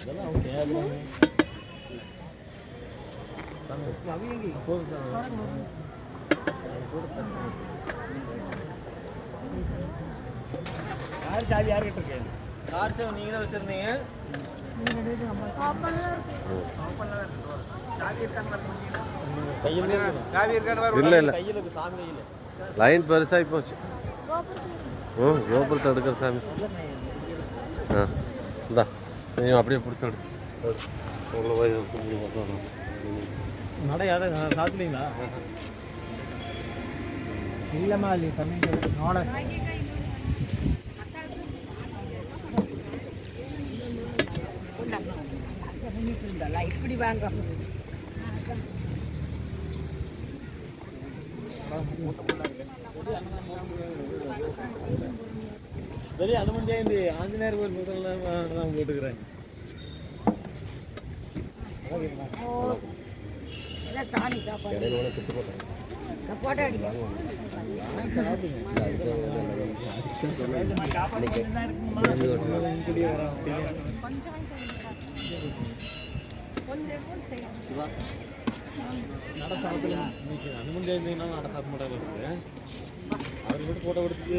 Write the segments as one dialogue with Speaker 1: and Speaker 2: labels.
Speaker 1: சாவி யார்கிட்ட இருக்கு? கார் சேவை நீங்க தான் வச்சிருந்தீங்க.
Speaker 2: இல்லை இல்லை லைன் பெருசாகி போச்சு. கோபுரத்தை எடுக்கிற சாமி. இந்தா நீங்கள் அப்படியே பிடிச்சி எடு. உங்களை போய்
Speaker 1: நடை சாத்துலீங்களா?
Speaker 3: இல்லைம்மா இல்லை தண்ணி நோட
Speaker 4: இப்படி வாங்க
Speaker 1: வெளியே அனுமன் ஜெயந்தி ஆஞ்சநேயர் கோயில் முதல்லாம் போட்டுக்கிறேன்.
Speaker 4: சாணி சாப்பாடு போட்டோ அடிக்க
Speaker 1: நட சாப்பிடல. இன்னைக்கு அனுமன் ஜெயந்தினா நட சாப்பிட மாட்டாங்க. அவர் கூட போட்டோ எடுத்துட்டு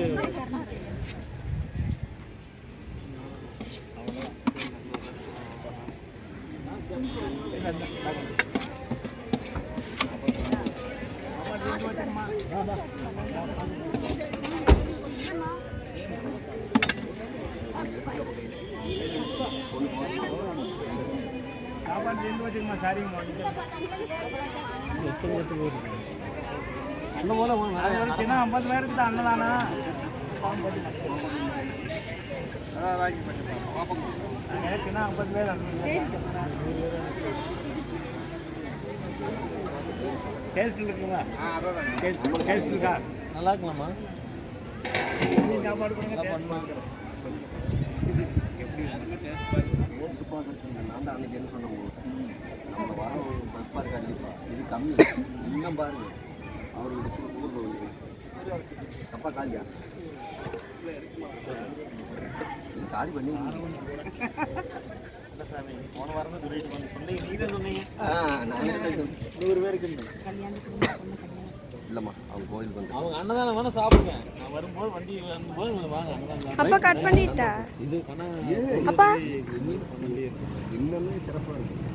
Speaker 1: சாப்பாடு சேர்ந்து வச்சுக்கமா. சரிங்கம்மா. அண்ணன் போல 50 பேருக்கு தான் அண்ணன் தானா? சின்ன 50 பேர் டேஸ்ட் இருக்குங்களா? டேஸ்ட் இருக்கா? நல்லா இருக்கலாமா? சாப்பாடு கொடுங்க.
Speaker 5: நான் தான் அன்னைக்கு என்ன சொன்னேன், நம்ம வர பஸ்ஸாக இருக்கா கண்டிப்பாக இது கம்மி இன்னும் பாருங்க. அவர் ஊரில் வந்து தப்பா காலியா காலி பண்ணி
Speaker 1: போன வாரம் தான் சொல்லிட்டு சொன்னீங்க. நீங்க சொன்னீங்க
Speaker 5: 100 பேருக்கு இல்லைம்மா. அவங்க கோயிலுக்கு வந்து
Speaker 1: அவங்க அன்னதானம் வேணா சாப்பிடுங்க. நான் வரும்போது வண்டி வரும்போது வாங்க.
Speaker 4: அப்பா கட் பண்ணிட்டா
Speaker 1: இது
Speaker 4: அப்பா
Speaker 5: இன்னுமே சிறப்பாக இருக்கும்.